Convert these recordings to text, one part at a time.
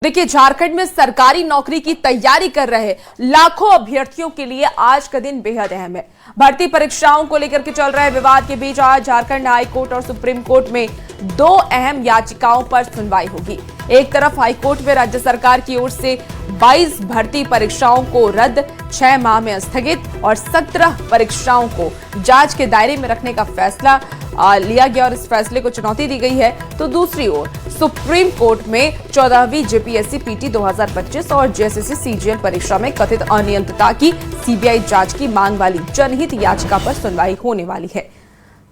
देखिए, झारखंड में सरकारी नौकरी की तैयारी कर रहे लाखों अभ्यर्थियों के लिए आज का दिन बेहद अहम है। भर्ती परीक्षाओं को लेकर के चल रहे विवाद के बीच आज झारखंड हाई कोर्ट और सुप्रीम कोर्ट में दो अहम याचिकाओं पर सुनवाई होगी। एक तरफ हाई कोर्ट में राज्य सरकार की ओर से 22 भर्ती परीक्षाओं को रद्द, 6 माह में स्थगित और 17 परीक्षाओं को जांच के दायरे में रखने का फैसला लिया गया और इस फैसले को चुनौती दी गई है। तो दूसरी ओर सुप्रीम कोर्ट में 14वीं जेपीएससी पीटी 2025 और जेएसएससी सीजीएल परीक्षा में कथित अनियमितता की सीबीआई जांच की मांग वाली जनहित याचिका पर सुनवाई होने वाली है।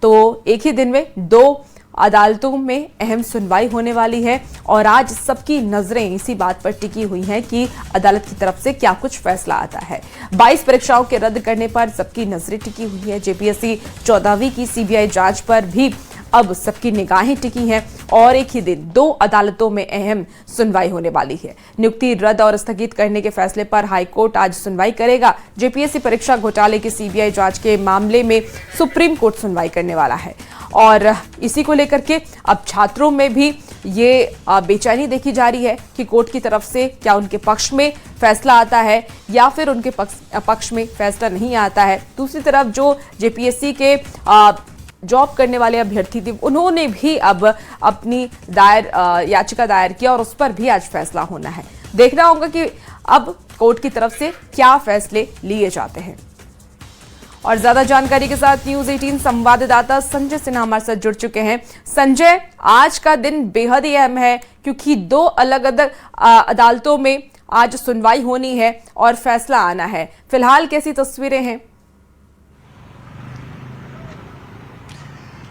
तो एक ही दिन में दो अदालतों में अहम सुनवाई होने वाली है और आज सबकी नजरें इसी बात पर टिकी हुई हैं कि अदालत की तरफ से क्या कुछ फैसला आता है। 22 परीक्षाओं के रद्द करने पर सबकी नजरें टिकी हुई है। जेपीएससी 14वीं की सीबीआई जांच पर भी अब सबकी निगाहें टिकी हैं और एक ही दिन दो अदालतों में अहम सुनवाई होने वाली है। नियुक्ति रद्द और स्थगित करने के फैसले पर हाईकोर्ट आज सुनवाई करेगा। जेपीएससी परीक्षा घोटाले की सीबीआई जांच के मामले में सुप्रीम कोर्ट सुनवाई करने वाला है और इसी को लेकर के अब छात्रों में भी ये बेचैनी देखी जा रही है कि कोर्ट की तरफ से क्या उनके पक्ष में फैसला आता है या फिर उनके पक्ष में फैसला नहीं आता है। दूसरी तरफ जो जेपीएससी के जॉब करने वाले अभ्यर्थी थे उन्होंने भी अब अपनी याचिका दायर किया और उस पर भी आज फैसला होना है। देखना होगा कि अब कोर्ट की तरफ से क्या फैसले लिए जाते हैं। और ज्यादा जानकारी के साथ न्यूज 18 संवाददाता संजय सिन्हा हमारे साथ जुड़ चुके हैं। संजय, आज का दिन बेहद ही अहम है क्योंकि दो अलग अलग अदालतों में आज सुनवाई होनी है और फैसला आना है। फिलहाल कैसी तस्वीरें हैं?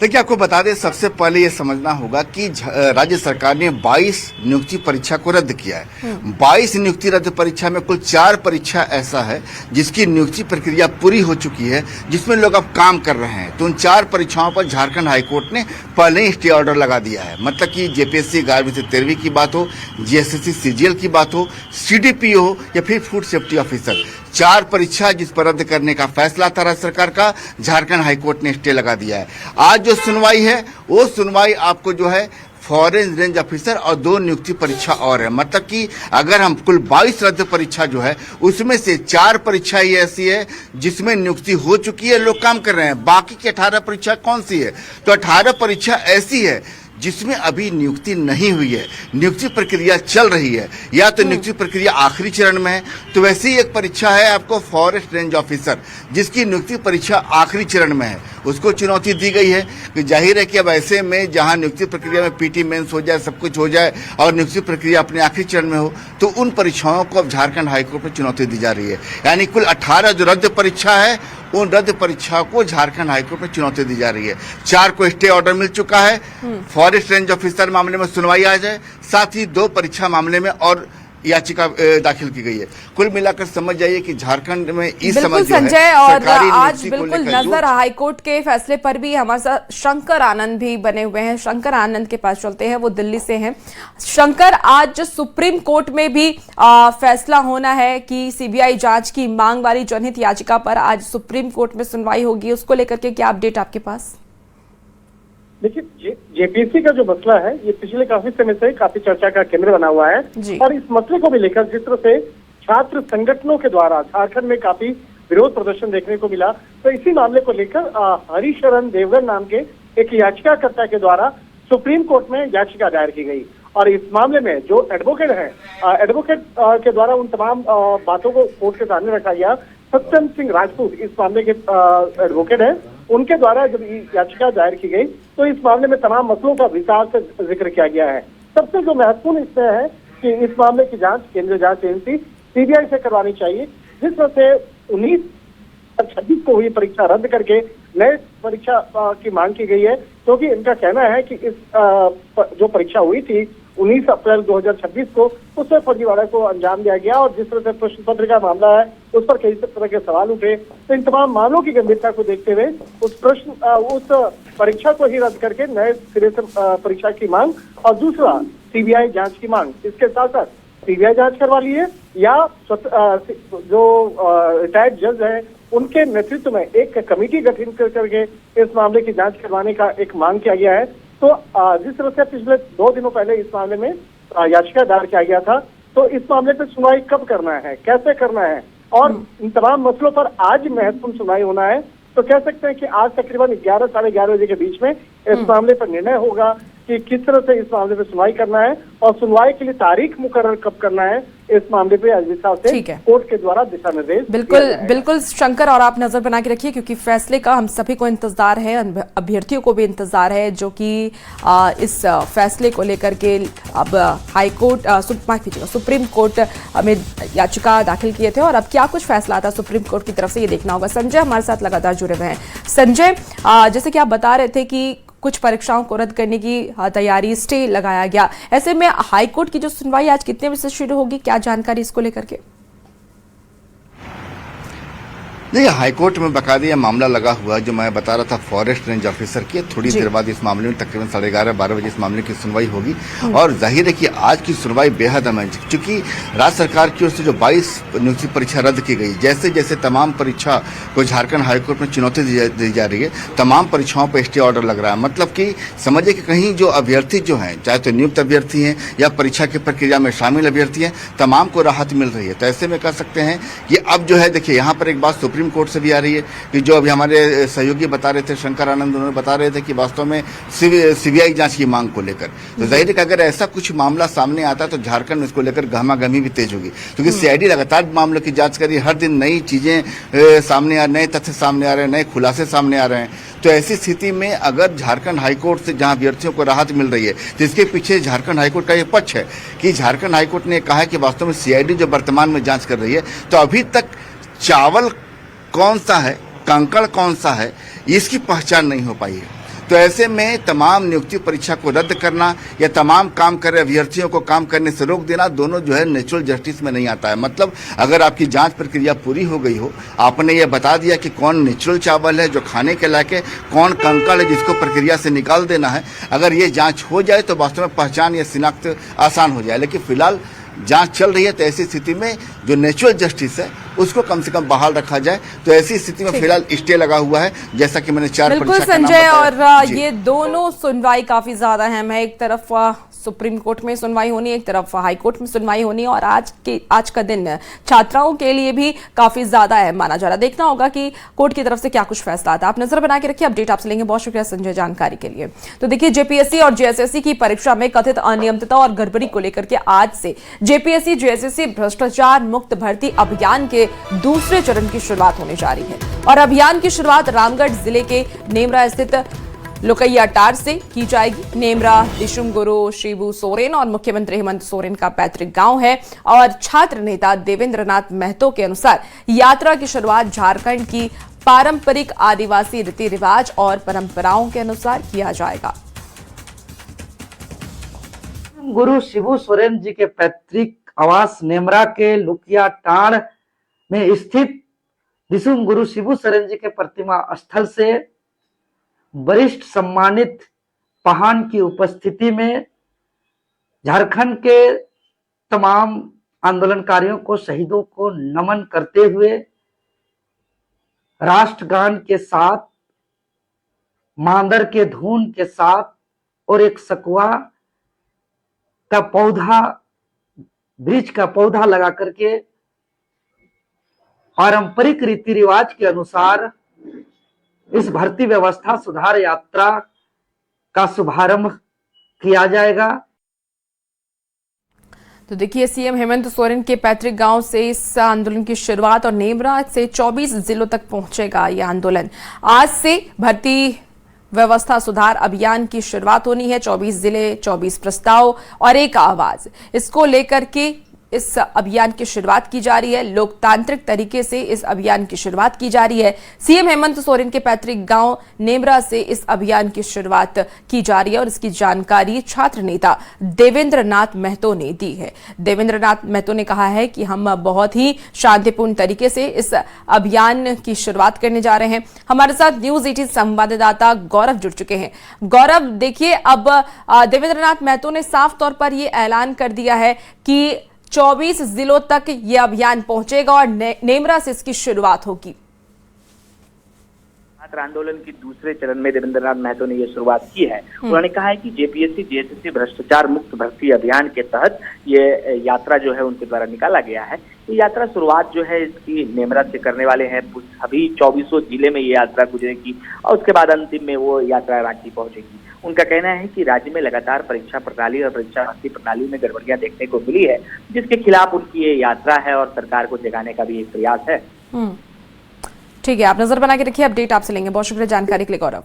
देखिए, आपको बता दें, सबसे पहले ये समझना होगा कि राज्य सरकार ने 22 नियुक्ति परीक्षा को रद्द किया है। 22 नियुक्ति रद्द परीक्षा में कुल 4 परीक्षा ऐसा है जिसकी नियुक्ति प्रक्रिया पूरी हो चुकी है, जिसमें लोग अब काम कर रहे हैं। तो उन 4 परीक्षाओं पर झारखंड हाईकोर्ट ने पहले ही स्टे ऑर्डर लगा दिया है। मतलब कि जेपीएससी 11वीं से 13वीं की बात हो, जेएसएससी सीजीएल की बात हो, सीडीपीओ हो या फिर फूड सेफ्टी ऑफिसर, 4 परीक्षा जिस पर रद्द करने का फैसला था राज्य सरकार का, झारखंड हाईकोर्ट ने स्टे लगा दिया है। आज जो सुनवाई है वो सुनवाई आपको जो है फॉरेन रेंज ऑफिसर और 2 नियुक्ति परीक्षा और है। मतलब कि अगर हम कुल 22 रद्द परीक्षा जो है उसमें से 4 परीक्षा ही ऐसी है जिसमें नियुक्ति हो चुकी है, लोग काम कर रहे हैं। बाकी की 18 परीक्षा कौन सी है? तो 18 परीक्षा ऐसी है जिसमें अभी नियुक्ति नहीं हुई है, नियुक्ति प्रक्रिया चल रही है, या तो नियुक्ति प्रक्रिया आखिरी चरण में है। तो वैसे ही एक परीक्षा है आपको फॉरेस्ट रेंज ऑफिसर, जिसकी नियुक्ति परीक्षा आखिरी चरण में है, उसको चुनौती दी गई है कि जाहिर है कि अब ऐसे में जहां नियुक्ति प्रक्रिया में पीटी मेंस हो जाए, सब कुछ हो जाए और नियुक्ति प्रक्रिया अपने आखिरी चरण में हो, तो उन परीक्षाओं को अब झारखंड हाईकोर्ट में चुनौती दी जा रही है। यानी कुल 18 जो रद्द परीक्षा है उन रद्द परीक्षाओं को झारखंड हाईकोर्ट में चुनौती दी जा रही है। 4 को स्टे ऑर्डर मिल चुका है। फॉरेस्ट रेंज ऑफिसर मामले में सुनवाई आ जाए, साथ ही 2 परीक्षा मामले में और याचिका दाखिल की गई है। कुल मिलाकर समझ जाइए कि झारखंड में इस समय जो संजय है और आज बिल्कुल नजर हाईकोर्ट के फैसले पर भी हमारे साथ शंकर आनंद भी बने हुए हैं। शंकर आनंद के पास चलते हैं, वो दिल्ली से हैं। शंकर, आज सुप्रीम कोर्ट में भी फैसला होना है कि सीबीआई जांच की मांग वाली जनहित याचिका पर आज सुप्रीम कोर्ट में सुनवाई होगी, उसको लेकर के क्या अपडेट आपके पास? देखिए, जेपीएससी का जो मसला है ये पिछले काफी समय से काफी चर्चा का केंद्र बना हुआ है और इस मसले को भी लेकर जिस तरह से छात्र संगठनों के द्वारा झारखंड में काफी विरोध प्रदर्शन देखने को मिला, तो इसी मामले को लेकर हरिशरण देवगन नाम के एक याचिकाकर्ता के द्वारा सुप्रीम कोर्ट में याचिका दायर की गई। और इस मामले में जो एडवोकेट है, एडवोकेट के द्वारा उन तमाम बातों को कोर्ट के सामने रखा गया। सत्यम सिंह राजपूत इस मामले के एडवोकेट है, उनके द्वारा जब याचिका दायर की गई तो इस मामले में तमाम मसलों का विस्तार से जिक्र किया गया है। सबसे जो महत्वपूर्ण इसमें है कि इस मामले की जांच केंद्रीय जांच एजेंसी सीबीआई से करवानी चाहिए। जिस तरह से 19 और 26 को हुई परीक्षा रद्द करके नए परीक्षा की मांग की गई है, क्योंकि इनका कहना है कि इस जो परीक्षा हुई थी 19 अप्रैल 2026 को, उसमें फर्जीवाड़े को अंजाम दिया गया और जिस तरह से प्रश्न पत्र का मामला है उस पर कई तरह के सवाल उठे। तो इन तमाम मामलों की गंभीरता को देखते हुए उस परीक्षा को ही रद्द करके नए सिरे से परीक्षा की मांग और दूसरा सीबीआई जांच की मांग, इसके साथ साथ सीबीआई जांच करवा ली है या जो रिटायर्ड जज है उनके नेतृत्व में एक कमेटी गठन करके इस मामले की जांच करवाने का एक मांग किया गया है। तो जिस तरह से पिछले 2 दिनों पहले इस मामले में याचिका दायर किया गया था। तो इस मामले पर सुनवाई कब करना है, कैसे करना है, और इन तमाम मसलों पर आज महत्वपूर्ण सुनवाई होना है। तो कह सकते हैं कि आज तकरीबन 11 साढ़े 11 बजे के बीच में इस मामले पर निर्णय होगा कि किस तरह से इस मामले पर सुनवाई करना है, और सुनवाई के लिए तारीख मुकर्रर कब करना है, इस मामले पे आज विस्तार से कोर्ट के द्वारा दिशा निर्देश बिल्कुल शंकर, और आप नजर बना के रखिए क्योंकि फैसले का हम सभी को इंतजार है, अभ्यर्थियों को भी इंतजार है जो कि इस फैसले को लेकर के अब हाई कोर्ट सुप्रीम कोर्ट में याचिका दाखिल किए थे, और अब क्या कुछ फैसला आता है सुप्रीम कोर्ट की तरफ से ये देखना होगा। संजय हमारे साथ लगातार जुड़े हुए हैं। संजय, जैसे कि आप बता रहे थे कि कुछ परीक्षाओं को रद्द करने की तैयारी, स्टे लगाया गया, ऐसे में हाईकोर्ट की जो सुनवाई आज कितने बजे से शुरू होगी, क्या जानकारी इसको लेकर के? देखिए, हाईकोर्ट में बाकायदा मामला लगा हुआ जो मैं बता रहा था फॉरेस्ट रेंज ऑफिसर की। थोड़ी देर बाद इस मामले में तकरीबन 11:30-12 बजे इस मामले की सुनवाई होगी, और जाहिर है कि आज की सुनवाई बेहद अहम है क्योंकि राज्य सरकार की ओर से जो 22 नियुक्ति परीक्षा रद्द की गई, जैसे जैसे तमाम परीक्षा को झारखंड हाईकोर्ट में चुनौती दी जा रही है, तमाम परीक्षाओं पर स्टे ऑर्डर लग रहा है। मतलब कि समझिए कि कहीं जो अभ्यर्थी जो हैं, चाहे तो नियुक्त अभ्यर्थी हैं या परीक्षा की प्रक्रिया में शामिल अभ्यर्थी हैं, तमाम को राहत मिल रही है। तो ऐसे में कह सकते हैं कि अब जो है, देखिए यहाँ पर एक बात सुप्रीम कोर्ट से भी आ रही है कि जो अभी हमारे सहयोगी बता रहे थे, शंकर आनंद, उन्होंने बता रहे थे कि वास्तव में सीबीआई जांच की मांग को लेकर, तो जाहिर है कि अगर ऐसा कुछ मामला सामने आता है तो झारखंड में इसको लेकर गहमागहमी भी तेज होगी, क्योंकि सीआईडी लगातार मामलों की जांच कर रही है। हर दिन नई चीजें सामने आ, नए तथ्य सामने आ रहे हैं, नए खुलासे सामने आ रहे हैं। तो ऐसी स्थिति में अगर झारखंड हाईकोर्ट से जहां अभ्यर्थियों को राहत मिल रही है, तो इसके पीछे झारखंड हाईकोर्ट का यह पक्ष है कि झारखंड हाईकोर्ट ने कहा है कि वास्तव में सीआईडी जो वर्तमान में जांच कर रही है, तो अभी तक चावल कौन सा है, कंकड़ कौन सा है, इसकी पहचान नहीं हो पाई है। तो ऐसे में तमाम नियुक्ति परीक्षा को रद्द करना या तमाम काम कर रहे अभ्यर्थियों को काम करने से रोक देना, दोनों जो है नेचुरल जस्टिस में नहीं आता है। मतलब अगर आपकी जांच प्रक्रिया पूरी हो गई हो, आपने ये बता दिया कि कौन नेचुरल चावल है जो खाने के लायक है, कौन कंकड़ है जिसको प्रक्रिया से निकाल देना है, अगर ये जाँच हो जाए तो वास्तव में पहचान या शिनाख्त आसान हो जाए। लेकिन फिलहाल जांच चल रही है, तो ऐसी स्थिति में जो नेचुरल जस्टिस है उसको कम से कम बहाल रखा जाए। तो ऐसी स्थिति में फिलहाल स्टे लगा हुआ है, जैसा कि मैंने 4 बिल्कुल संजय, और ये दोनों सुनवाई काफी ज्यादा अहम है। एक तरफ सुप्रीम कोर्ट में सुनवाई होनी है, एक तरफ हाई कोर्ट में सुनवाई होनी है, और आज का दिन छात्राओं के लिए भी काफी ज्यादा अहम माना जा रहा है। देखना होगा कि कोर्ट की तरफ से क्या कुछ फैसला आता है। आप नजर बना के रखिए, अपडेट आपसे लेंगे। बहुत शुक्रिया संजय जानकारी के लिए। तो देखिए, जेपीएससी और जेएसएससी की परीक्षा में कथित अनियमितता और गड़बड़ी को लेकर के आज से जेपीएससी जेएसएससी भ्रष्टाचार मुक्त भर्ती अभियान के दूसरे चरण की शुरुआत होने जा रही है, और अभियान की शुरुआत रामगढ़ जिले के नेमरा स्थित लोकैयाटार से की जाएगी। नेमरा दिशुम गुरु शिबू सोरेन और मुख्यमंत्री हेमंत सोरेन का पैतृक गांव है, और छात्र नेता देवेंद्र नाथ महतो के अनुसार यात्रा की शुरुआत झारखंड की पारंपरिक आदिवासी रीति रिवाज और परंपराओं के अनुसार किया जाएगा। गुरु शिबू सोरेन जी के पैतृक आवास नेमरा के लोकैयाटार में स्थित दिशुम गुरु शिबू सोरेन जी के प्रतिमा स्थल से वरिष्ठ सम्मानित पहान की उपस्थिति में झारखंड के तमाम आंदोलनकारियों को, शहीदों को नमन करते हुए राष्ट्रगान के साथ, मांदर के धुन के साथ और एक सकुआ का पौधा, वृक्ष का पौधा लगा करके पारंपरिक रीति रिवाज के अनुसार इस भर्ती व्यवस्था सुधार यात्रा का शुभारंभ किया जाएगा। तो देखिए, सीएम हेमंत सोरेन के पैतृक गांव से इस आंदोलन की शुरुआत, और नेमरा से 24 जिलों तक पहुंचेगा यह आंदोलन। आज से भर्ती व्यवस्था सुधार अभियान की शुरुआत होनी है। 24 जिले, 24 प्रस्ताव और एक आवाज, इसको लेकर के इस अभियान की शुरुआत की जा रही है। लोकतांत्रिक तरीके से इस अभियान की शुरुआत की जा रही है। सीएम हेमंत सोरेन के पैतृक गांव नेमरा से इस अभियान की शुरुआत की जा रही है, और इसकी जानकारी छात्र नेता देवेंद्र नाथ महतो ने दी है। देवेंद्र नाथ महतो ने कहा है कि हम बहुत ही शांतिपूर्ण तरीके से इस अभियान की शुरुआत करने जा रहे हैं। हमारे साथ न्यूज 18 संवाददाता गौरव जुड़ चुके हैं। गौरव, देखिए, अब देवेंद्र नाथ महतो ने साफ तौर पर यह ऐलान कर दिया है कि 24 जिलों तक यह अभियान पहुंचेगा और नेमरा से इसकी शुरुआत होगी। छात्र आंदोलन की दूसरे चरण में देवेंद्र नाथ महतो ने ये शुरुआत की है। उन्होंने कहा है कि जेपीएससी जेएसएससी भ्रष्टाचार मुक्त भर्ती अभियान के तहत ये यात्रा जो है उनके द्वारा निकाला गया है। ये यात्रा शुरुआत जो है इसकी नेमरा से करने वाले हैं। सभी 2400 जिले में ये यात्रा गुजरेगी और उसके बाद अंतिम में वो यात्रा रांची पहुंचेगी। उनका कहना है कि राज्य में लगातार परीक्षा प्रणाली और परीक्षा भर्ती प्रणाली में गड़बड़ियां देखने को मिली है, जिसके खिलाफ उनकी ये यात्रा है और सरकार को जगाने का भी एक प्रयास है। ठीक है, आप नजर बना के रखिए, अपडेट आपसे लेंगे। बहुत शुक्रिया जानकारी के लिए गौरव।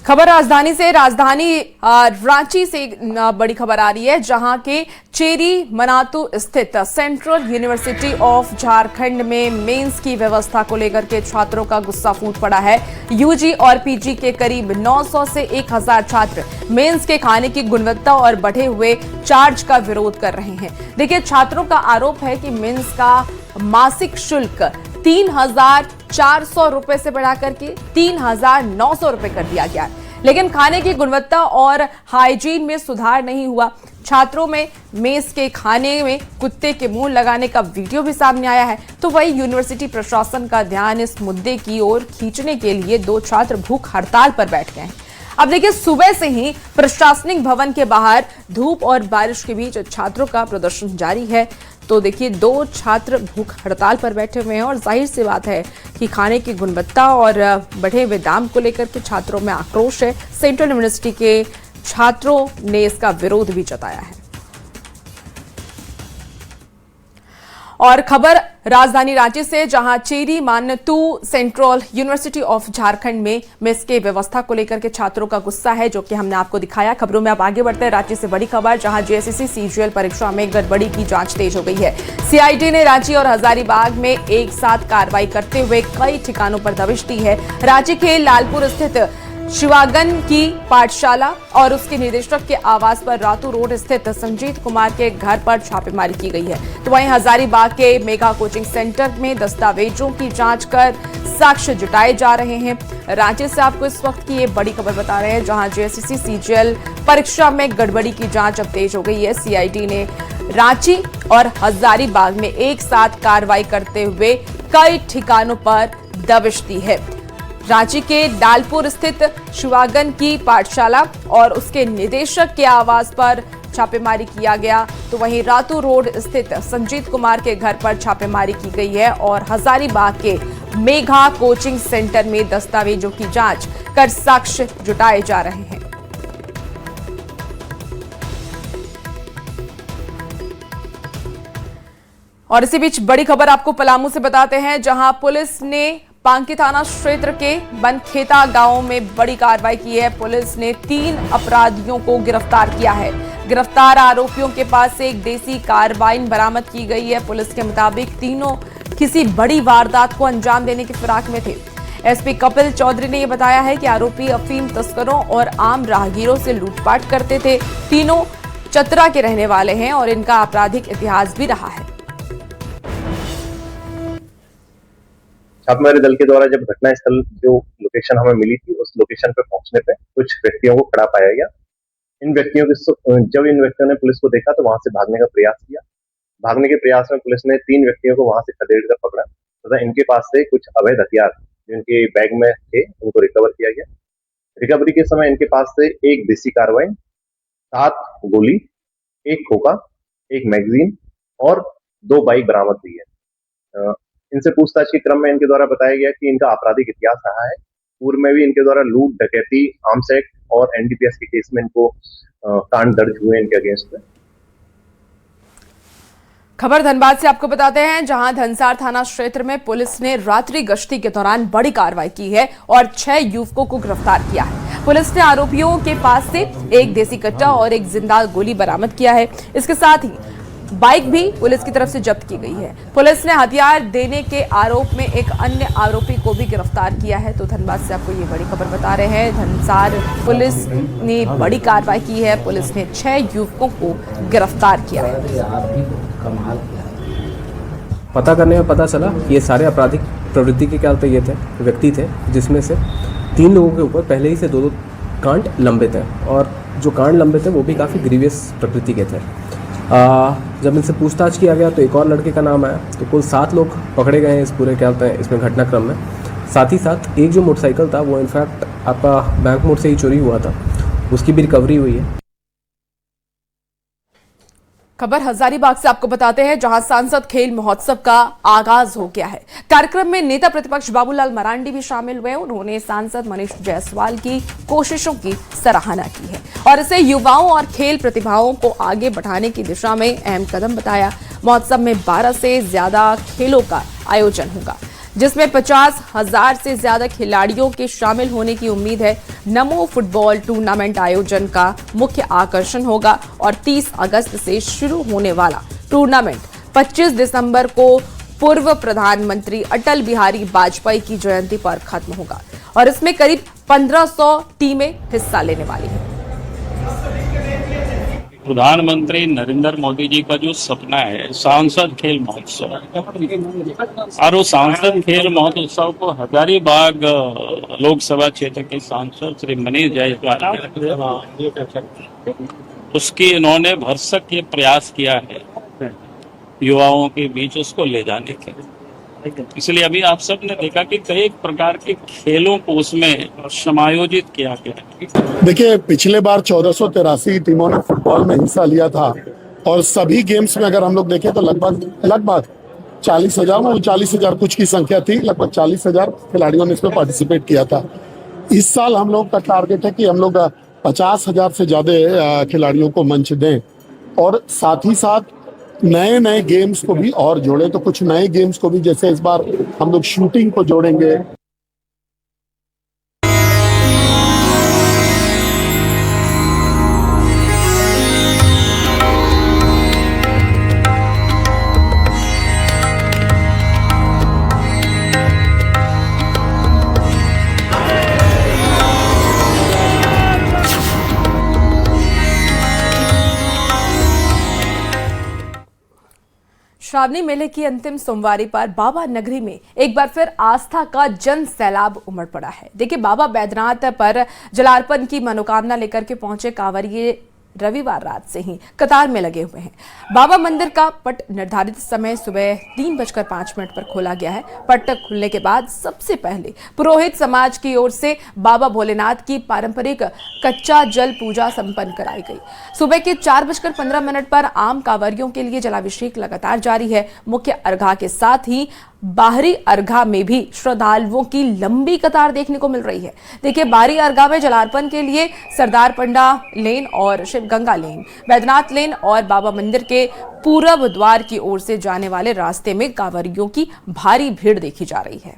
खबर राजधानी से, राजधानी रांची से बड़ी खबर आ रही है, जहां के चेरी मनातू स्थित सेंट्रल यूनिवर्सिटी ऑफ झारखंड में मेंस की व्यवस्था को लेकर के छात्रों का गुस्सा फूट पड़ा है। यूजी और पीजी के करीब 900 से 1000 छात्र मेंस के खाने की गुणवत्ता और बढ़े हुए चार्ज का विरोध कर रहे हैं। देखिए, छात्रों का आरोप है कि मेंस का मासिक शुल्क 3400 रुपए से बढ़ाकर के 3900 रुपए कर दिया गया है, लेकिन खाने की गुणवत्ता और हाइजीन में सुधार नहीं हुआ। छात्रों में मेस के खाने में कुत्ते के मुंह लगाने का वीडियो भी सामने आया है। तो वही यूनिवर्सिटी प्रशासन का ध्यान इस मुद्दे की ओर खींचने के लिए 2 छात्र भूख हड़ताल पर बैठ गए हैं। अब देखिए, सुबह से ही प्रशासनिक भवन के बाहर धूप और बारिश के बीच छात्रों का प्रदर्शन जारी है। तो देखिए, 2 छात्र भूख हड़ताल पर बैठे हुए हैं और जाहिर सी बात है कि खाने की गुणवत्ता और बढ़े हुए दाम को लेकर के छात्रों में आक्रोश है। सेंट्रल यूनिवर्सिटी के छात्रों ने इसका विरोध भी जताया है। और खबर राजधानी रांची से, जहां Cheri Manatu central university of Jharkhand में मेस के व्यवस्था को लेकर के छात्रों का गुस्सा है, जो कि हमने आपको दिखाया। खबरों में आप आगे बढ़ते हैं। रांची से बड़ी खबर, जहां जेएसएससी सीजीएल परीक्षा में गड़बड़ी की जांच तेज हो गई है। सीआईडी ने रांची और हजारीबाग में एक साथ कार्रवाई करते हुए कई ठिकानों पर दबिश दी है। रांची के लालपुर स्थित शिवागन की पाठशाला और उसके निदेशक के आवास पर रातू रोड स्थित संजीत कुमार के घर पर छापेमारी की गई है। तो वहीं हजारीबाग के मेगा कोचिंग सेंटर में दस्तावेजों की जांच कर साक्ष्य जुटाए जा रहे हैं। रांची से आपको इस वक्त की ये बड़ी खबर बता रहे हैं, जहां जेएसएससी सीजीएल परीक्षा में गड़बड़ी की जांच अब तेज हो गई है। सीआईडी ने रांची और हजारीबाग में एक साथ कार्रवाई करते हुए कई ठिकानों पर दबिश दी है। रांची के डालपुर स्थित शिवागन की पाठशाला और उसके निदेशक के आवास पर छापेमारी किया गया। तो वहीं रातू रोड स्थित संजीत कुमार के घर पर छापेमारी की गई है और हजारीबाग के मेघा कोचिंग सेंटर में दस्तावेजों की जांच कर साक्ष्य जुटाए जा रहे हैं। और इसी बीच बड़ी खबर आपको पलामू से बताते हैं, जहां पुलिस ने पांकी थाना क्षेत्र के बनखेता गांव में बड़ी कार्रवाई की है। पुलिस ने 3 अपराधियों को गिरफ्तार किया है। गिरफ्तार आरोपियों के पास से एक देसी कार्बाइन बरामद की गई है। पुलिस के मुताबिक तीनों किसी बड़ी वारदात को अंजाम देने की फिराक में थे। एसपी कपिल चौधरी ने यह बताया है कि आरोपी अफीम तस्करों और आम राहगीरों से लूटपाट करते थे। तीनों चतरा के रहने वाले हैं और इनका आपराधिक इतिहास भी रहा है। छापेमारी दल के द्वारा जब घटनास्थल जो लोकेशन हमें मिली थी, उस लोकेशन पे पहुंचने पे कुछ व्यक्तियों को खड़ा पाया गया। जब इन व्यक्तियों ने पुलिस को देखा तो वहां से भागने का प्रयास किया। भागने के प्रयास में पुलिस ने 3 व्यक्तियों को वहां से खदेड़ कर पकड़ा तथा इनके पास से कुछ अवैध हथियार जो इनके बैग में थे उनको रिकवर किया गया। रिकवरी के समय इनके पास से एक देसी कार्बाइन, 7 गोली, 1 खोखा, 1 मैगजीन और 2 बाइक बरामद हुई है। इनसे पूछताछ के क्रम में इनके द्वारा बताया गया कि इनका आपराधिक इतिहास रहा है। पूर्व में भी इनके द्वारा लूट, डकैती, आर्म्स एक्ट और एनडीपीएस के केस में इनको कांड दर्ज हुए इनके अगेंस्ट में। खबर धनबाद से आपको बताते हैं, जहां धनसार थाना क्षेत्र में पुलिस ने रात्रि गश्ती के दौरान बड़ी कार्रवाई की है और 6 युवकों को गिरफ्तार किया है। पुलिस ने आरोपियों के पास से एक देसी कट्टा और एक जिंदा गोली बरामद किया है। इसके साथ ही बाइक भी पुलिस की तरफ से जब्त की गई है। पुलिस ने हथियार देने के आरोप में एक अन्य आरोपी को भी गिरफ्तार किया है। तो धनबाद से आपको ये बड़ी खबर बता रहे हैं, धनसार पुलिस ने बड़ी कार्रवाई की है। पुलिस ने 6 युवकों को गिरफ्तार किया है। पता करने में पता चला कि ये सारे आपराधिक प्रवृत्ति के क्या ये थे व्यक्ति थे, जिसमें से 3 लोगों के ऊपर पहले ही से 2 कांड लंबित हैं और जो कांड लंबित थे वो भी काफ़ी ग्रीवियस प्रकृति के थे। जब इनसे पूछताछ किया गया तो एक और लड़के का नाम आया, तो कुल 7 लोग पकड़े गए हैं इस पूरे क्या होता है इसमें घटनाक्रम में। साथ ही साथ एक जो मोटरसाइकिल था वो इनफैक्ट आपका बैंक मोड़ से ही चोरी हुआ था, उसकी भी रिकवरी हुई है। खबर हजारीबाग से आपको बताते हैं, जहां सांसद खेल महोत्सव का आगाज हो गया है। कार्यक्रम में नेता प्रतिपक्ष बाबूलाल मरांडी भी शामिल हुए। उन्होंने सांसद मनीष जायसवाल की कोशिशों की सराहना की है और इसे युवाओं और खेल प्रतिभाओं को आगे बढ़ाने की दिशा में अहम कदम बताया। महोत्सव में 12 से ज्यादा खेलों का आयोजन होगा, जिसमें 50,000 से ज्यादा खिलाड़ियों के शामिल होने की उम्मीद है। नमो फुटबॉल टूर्नामेंट आयोजन का मुख्य आकर्षण होगा और 30 अगस्त से शुरू होने वाला टूर्नामेंट 25 दिसंबर को पूर्व प्रधानमंत्री अटल बिहारी वाजपेयी की जयंती पर खत्म होगा और इसमें करीब 1500 टीमें हिस्सा लेने वाली हैं। प्रधानमंत्री नरेंद्र मोदी जी का जो सपना है सांसद खेल महोत्सव, और वो सांसद खेल महोत्सव को हजारीबाग लोकसभा क्षेत्र के सांसद श्री मनीष जायसवाल उसकी इन्होंने भरसक ये प्रयास किया है युवाओं के बीच उसको ले जाने के। इसलिए अभी आप सब ने देखा कि कई प्रकार के खेलों को उसमें समायोजित किया गया। देखिए, पिछले बार 1483 टीमों ने फुटबॉल में हिस्सा लिया था और सभी गेम्स में अगर हम लोग देखें तो लगभग 40,000 कुछ की संख्या थी, लगभग 40,000 खिलाड़ियों ने इसमें पार्टिसिपेट किया था। इस साल हम लोग का टारगेट है कि हम लोग 50,000 से ज्यादा खिलाड़ियों को मंच दें और साथ ही साथ नए गेम्स को भी और जोड़े। तो कुछ नए गेम्स को भी, जैसे इस बार हम लोग शूटिंग को जोड़ेंगे। श्रावणी मेले की अंतिम सोमवारी पर बाबा नगरी में एक बार फिर आस्था का जन सैलाब उमड़ पड़ा है। देखिए, बाबा बैद्यनाथ पर जलार्पण की मनोकामना लेकर के पहुंचे कांवरिये रविवार रात से ही कतार में लगे हुए हैं। बाबा मंदिर का पट निर्धारित समय सुबह 3:05 पर खोला गया है। पट खुलने के बाद सबसे पहले पुरोहित समाज की ओर से बाबा भोलेनाथ की पारंपरिक कच्चा जल पूजा संपन्न कराई गई। सुबह के 4:15 पर आम कांवरियों के लिए जलाभिषेक लगातार जारी है। मुख्य अर्घा के साथ ही बाहरी अर्घा में भी श्रद्धालुओं की लंबी कतार देखने को मिल रही है। देखिए, बाहरी अर्घा में जलार्पण के लिए सरदार पंडा लेन और शिवगंगा लेन, बैद्यनाथ लेन और बाबा मंदिर के पूरब द्वार की ओर से जाने वाले रास्ते में कांवरियों की भारी भीड़ देखी जा रही है।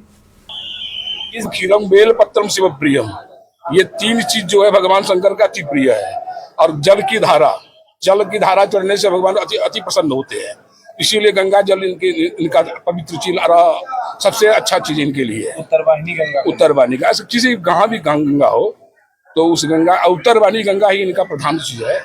इस क्षीरम बेल पत्रम शिव प्रियम, ये 3 चीज जो है भगवान शंकर का अति प्रिय है। और जल की धारा चढ़ने से भगवान अति प्रसन्न होते हैं। इसीलिए गंगा जल इनका पवित्र चीज सबसे अच्छा चीज इनके लिए है। उत्तरवाहिनी गंगा, ऐसा किसी कहाँ भी गंगा हो तो उस उत्तरवाहिनी गंगा ही इनका प्रधान चीज है।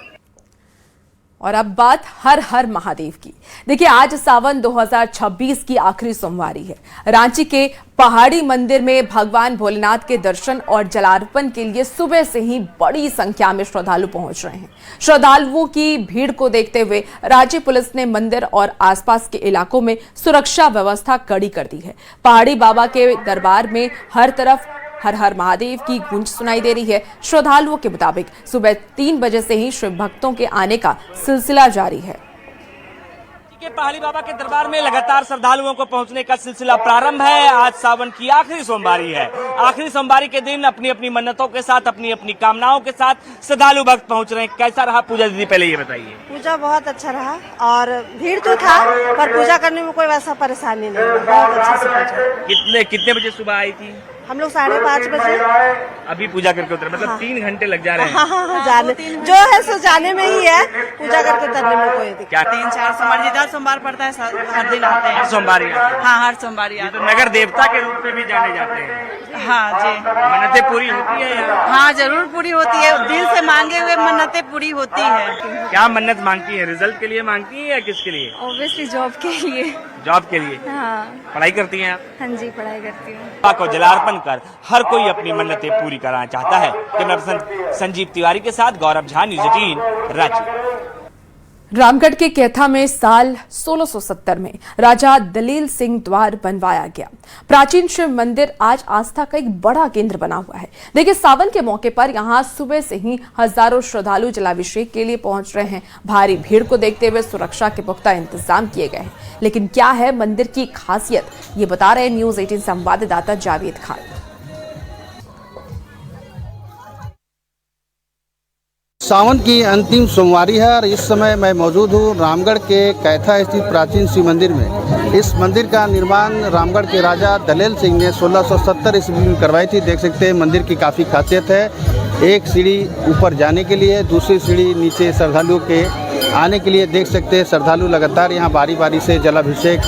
और अब बात हर हर महादेव की। देखिए, आज सावन 2026 की आखिरी सोमवारी है। रांची के पहाड़ी मंदिर में भगवान भोलेनाथ के दर्शन और जलार्पण के लिए सुबह से ही बड़ी संख्या में श्रद्धालु पहुंच रहे हैं। श्रद्धालुओं की भीड़ को देखते हुए राज्य पुलिस ने मंदिर और आसपास के इलाकों में सुरक्षा व्यवस्था कड़ी कर दी है। पहाड़ी बाबा के दरबार में हर तरफ हर हर महादेव की गूंज सुनाई दे रही है। श्रद्धालुओं के मुताबिक सुबह 3 बजे से ही शिव भक्तों के आने का सिलसिला जारी है। पहाड़ी बाबा के दरबार में लगातार श्रद्धालुओं को पहुंचने का सिलसिला प्रारंभ है। आज सावन की आखिरी सोमवारी है। आखिरी सोमवारी के दिन अपनी अपनी मन्नतों के साथ, अपनी अपनी कामनाओं के साथ श्रद्धालु भक्त पहुंच रहे हैं। कैसा रहा पूजा दीदी, पहले ये बताइए। पूजा बहुत अच्छा रहा और भीड़ तो था पर पूजा करने में कोई वैसा परेशानी नहीं, बहुत अच्छे से पूजा। कितने बजे सुबह आई थी? हम लोग 5:30 बजे। अभी पूजा करके उतरे, मतलब हाँ। 3 घंटे लग जा रहे हैं। हाँ, जाने जो है सो जाने में ही है, पूजा करके उतरने में कोई दिक्कत। क्या 3-4 सोमवार जिधर सोमवार पड़ता है हर दिन आते हैं? हर सोमवारी? हाँ, हर सोमवारी आते हैं। तो नगर देवता के रूप में भी जाने जाते हैं। हाँ जी। मन्नतें पूरी होती है यहाँ? हाँ, जरूर पूरी होती है। दिल से मांगे हुए मन्नतें पूरी होती है। क्या मन्नत मांगती है? रिजल्ट के लिए मांगती है या किसके लिए? ऑब्वियसली जॉब के लिए। जॉब के लिए? हाँ। पढ़ाई करती हैं आप? हाँ जी, पढ़ाई करती हूँ। को जलार्पण कर हर कोई अपनी मन्नतें पूरी कराना चाहता है। कैमरा पर्सन संजीव तिवारी के साथ गौरव झा, न्यूज़ 18 रांची। रामगढ़ के कैथा में साल 1670 में राजा दलेल सिंह द्वार बनवाया गया प्राचीन शिव मंदिर आज आस्था का एक बड़ा केंद्र बना हुआ है। देखिए, सावन के मौके पर यहां सुबह से ही हजारों श्रद्धालु जलाभिषेक के लिए पहुंच रहे हैं। भारी भीड़ को देखते हुए सुरक्षा के पुख्ता इंतजाम किए गए हैं। लेकिन क्या है मंदिर की खासियत, ये बता रहे न्यूज 18 संवाददाता जावेद खान। सावन की अंतिम सोमवारी है और इस समय मैं मौजूद हूँ रामगढ़ के कैथा स्थित प्राचीन शिव मंदिर में। इस मंदिर का निर्माण रामगढ़ के राजा दलेल सिंह ने 1670 ईस्वी में करवाई थी। देख सकते हैं मंदिर की काफ़ी खासियत है। एक सीढ़ी ऊपर जाने के लिए, दूसरी सीढ़ी नीचे श्रद्धालुओं के आने के लिए। देख सकते हैं श्रद्धालु लगातार यहाँ बारी बारी से जलाभिषेक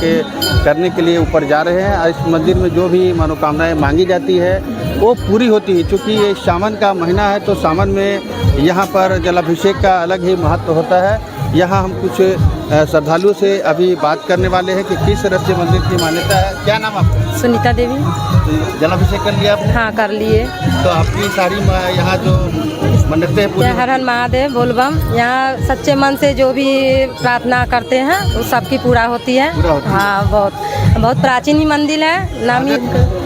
करने के लिए ऊपर जा रहे हैं। इस मंदिर में जो भी मनोकामनाएं मांगी जाती है वो पूरी होती है। चूँकि ये सावन का महीना है तो सावन में यहाँ पर जलाभिषेक का अलग ही महत्व होता है। यहाँ हम कुछ श्रद्धालुओं से अभी बात करने वाले हैं कि किस तरह से मंदिर की मान्यता है। क्या नाम आपका? सुनीता देवी। जलाभिषेक कर लिया आपने? हाँ, कर लिए। तो आपकी सारी यहाँ जो मन्नतें पूरी? हर हर महादेव बोलबम। यहाँ सच्चे मन से जो भी प्रार्थना करते हैं वो सबकी पूरा होती है। हाँ, बहुत प्राचीन ही मंदिर है, नामी।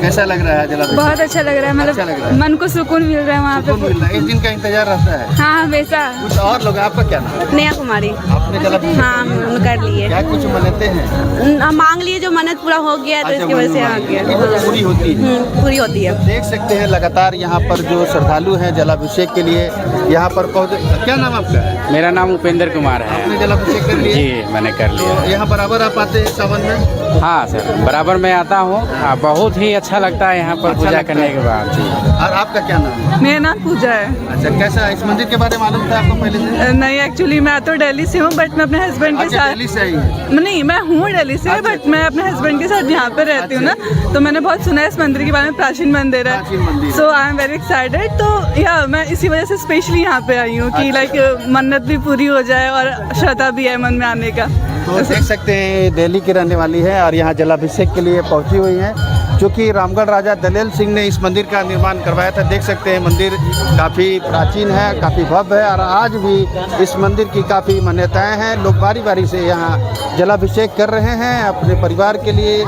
कैसा लग रहा है जलाभिषेक? बहुत अच्छा लग रहा है, मतलब मन को सुकून मिल रहा है वहाँ पे। एक दिन का इंतजार रहता है? हाँ, हमेशा। कुछ और लोग, आपका क्या नाम? नेहा कुमारी। आपने जलाभिषेक? हाँ, कर लिए। क्या कुछ मन्नतें हैं? मांग लिए, जो मन्नत पूरा हो गया तो इसकी वजह से आ गया। पूरी होती है? पूरी होती है। देख सकते हैं लगातार यहाँ पर जो श्रद्धालु हैं जलाभिषेक के लिए यहाँ पर पहुँचे। क्या नाम आपका? मेरा नाम उपेंद्र कुमार है। आपने जलाभिषेक कर लिया? जी, मैंने कर लिया। तो यहाँ बराबर आप आते हैं सावन में? हाँ सर, बराबर मैं आता हूँ। बहुत ही अच्छा लगता है यहाँ पर पूजा करने के बाद। जी। और आपका क्या नाम है? मेरा नाम पूजा है। अच्छा, कैसा इस मंदिर के बारे में मालूम था आपको पहले से? नहीं, एक्चुअली मैं तो दिल्ली से हूँ, बट मैं अपने हस्बैंड के साथ। दिल्ली से आई है? नहीं, मैं हूँ दिल्ली से, बट मैं अपने हस्बैंड के साथ यहाँ पे रहती हूँ ना, तो मैंने बहुत सुना है इस मंदिर के बारे में। प्राचीन मंदिर है, सो आई एम वेरी एक्साइटेड। तो या मैं इसी वजह से स्पेशली यहाँ पे आई हूँ कि लाइक मन्नत भी पूरी हो जाए और श्रद्धा भी है मन में आने का। तो देख सकते हैं दिल्ली की रहने वाली है और यहाँ जलाभिषेक के लिए पहुँची हुई हैं। क्योंकि रामगढ़ राजा दलेल सिंह ने इस मंदिर का निर्माण करवाया था। देख सकते हैं मंदिर काफ़ी प्राचीन है, काफ़ी भव्य है और आज भी इस मंदिर की काफ़ी मान्यताएं हैं। लोग बारी बारी से यहाँ जलाभिषेक कर रहे हैं अपने परिवार के लिए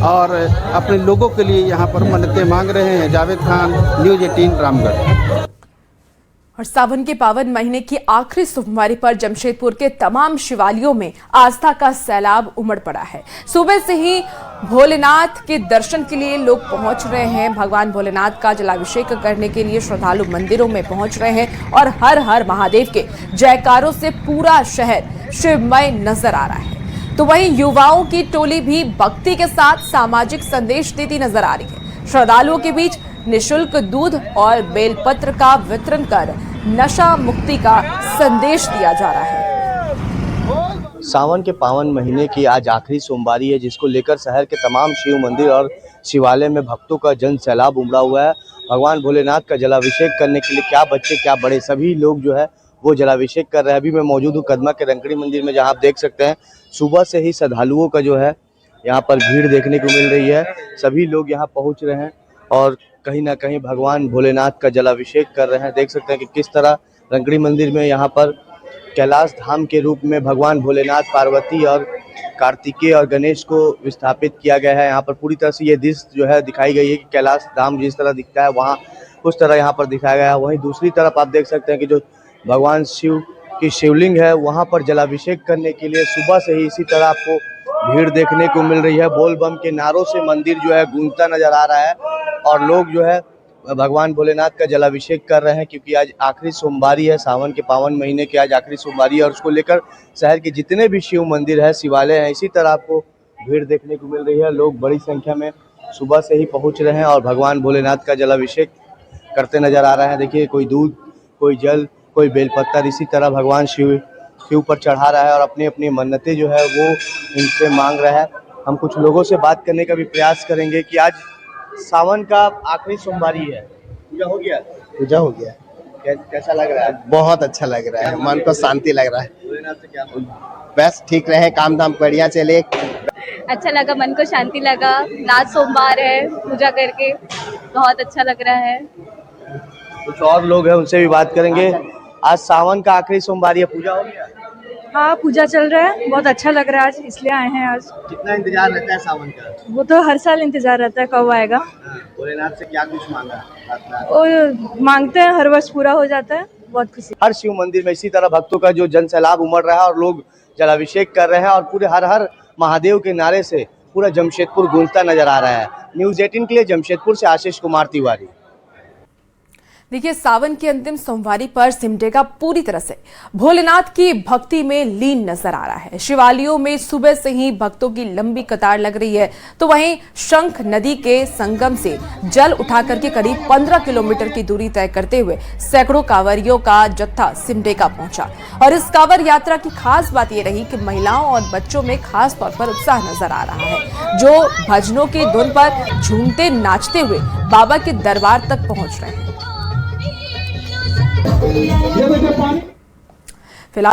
और अपने लोगों के लिए यहाँ पर मन्नतें मांग रहे हैं। जावेद खान, न्यूज़ 18 रामगढ़। और सावन के पावन महीने की आखिरी सोमवारी पर जमशेदपुर के तमाम शिवालयों में आस्था का सैलाब उमड़ पड़ा है। सुबह से ही भोलेनाथ के दर्शन के लिए लोग पहुंच रहे हैं। भगवान भोलेनाथ का जलाभिषेक करने के लिए श्रद्धालु मंदिरों में पहुंच रहे हैं और हर हर महादेव के जयकारों से पूरा शहर शिवमय नजर आ रहा है। तो वहीं युवाओं की टोली भी भक्ति के साथ सामाजिक संदेश देती नजर आ रही है। श्रद्धालुओं के बीच निशुल्क दूध और बेलपत्र का वितरण कर नशा मुक्ति का संदेश दिया जा रहा है। सावन के पावन महीने की आज आखिरी सोमवारी है, जिसको लेकर शहर के तमाम शिव मंदिर और शिवालय में भक्तों का जन सैलाब उमड़ा हुआ है। भगवान भोलेनाथ का जलाभिषेक करने के लिए क्या बच्चे क्या बड़े सभी लोग जो है वो जलाभिषेक कर रहे हैं। अभी मैं मौजूद हूँ कदमा के रंकड़ी मंदिर में, जहाँ आप देख सकते हैं सुबह से ही श्रद्धालुओं का जो है यहाँ पर भीड़ देखने को मिल रही है। सभी लोग यहाँ पहुँच रहे हैं और कहीं ना कहीं भगवान भोलेनाथ का जलाभिषेक कर रहे हैं। देख सकते हैं कि किस तरह रंकड़ी मंदिर में यहाँ पर कैलाश धाम के रूप में भगवान भोलेनाथ, पार्वती और कार्तिकेय और गणेश को विस्थापित किया गया है। यहाँ पर पूरी तरह से ये दृश्य जो है दिखाई गई है कि कैलाश धाम जिस तरह दिखता है वहाँ उस तरह यहाँ पर दिखाया गया है। वहीं दूसरी तरफ आप देख सकते हैं कि जो भगवान शिव की शिवलिंग है वहाँ पर जलाभिषेक करने के लिए सुबह से ही इसी तरह आपको भीड़ देखने को मिल रही है। बोल बम के नारों से मंदिर जो है गूंजता नजर आ रहा है और लोग जो है भगवान भोलेनाथ का जलाभिषेक कर रहे हैं, क्योंकि आज आखिरी सोमवारी है। सावन के पावन महीने की आज आखिरी सोमवारी है और उसको लेकर शहर के जितने भी शिव मंदिर है, शिवालय हैं, इसी तरह आपको भीड़ देखने को मिल रही है। लोग बड़ी संख्या में सुबह से ही पहुंच रहे हैं और भगवान भोलेनाथ का जलाभिषेक करते नजर आ रहे हैं। देखिए, कोई दूध, कोई जल, कोई बेलपत्तर, इसी तरह भगवान शिव पर चढ़ा रहा है और अपनी अपनी मन्नतें जो है वो इनसे मांग रहा है। हम कुछ लोगों से बात करने का भी प्रयास करेंगे कि आज सावन का आखिरी सोमवारी है, पूजा हो गया? पूजा हो गया। कैसा लग रहा है? बहुत अच्छा लग रहा है, मन को शांति लग रहा है। भोलेनाथ से क्या बस ठीक रहे, काम धाम बढ़िया चले। अच्छा लगा, मन को शांति लगा। लास्ट सोमवार है, पूजा करके बहुत अच्छा लग रहा है। कुछ और लोग हैं, उनसे भी बात करेंगे। आज सावन का आखिरी सोमवारी है, पूजा हो गया? हाँ, पूजा चल रहा है, बहुत अच्छा लग रहा है आज, इसलिए आए हैं आज। कितना इंतजार रहता है सावन का? वो तो हर साल इंतजार रहता है कब आएगा। भोलेनाथ से क्या कुछ मांगा? वो मांगते हैं, हर वर्ष पूरा हो जाता है, बहुत खुशी। हर शिव मंदिर में इसी तरह भक्तों का जो जन सैलाब उमड़ रहा है और लोग जलाभिषेक कर रहे हैं और पूरे हर हर महादेव के नारे से पूरा जमशेदपुर गूंजता नजर आ रहा है। न्यूज़ 18 के लिए जमशेदपुर से आशीष कुमार तिवारी। देखिए, सावन की अंतिम सोमवारी पर सिमडेगा पूरी तरह से भोलेनाथ की भक्ति में लीन नजर आ रहा है। शिवालयों में सुबह से ही भक्तों की लंबी कतार लग रही है, तो वहीं शंख नदी के संगम से जल उठाकर के करीब 15 किलोमीटर की दूरी तय करते हुए सैकड़ों कांवरियों का जत्था सिमडेगा पहुंचा। और इस कांवर यात्रा की खास बात यह रही कि महिलाओं और बच्चों में खास तौर पर उत्साह नजर आ रहा है, जो भजनों की धुन पर झूमते नाचते हुए बाबा के दरबार तक पहुंच रहे हैं।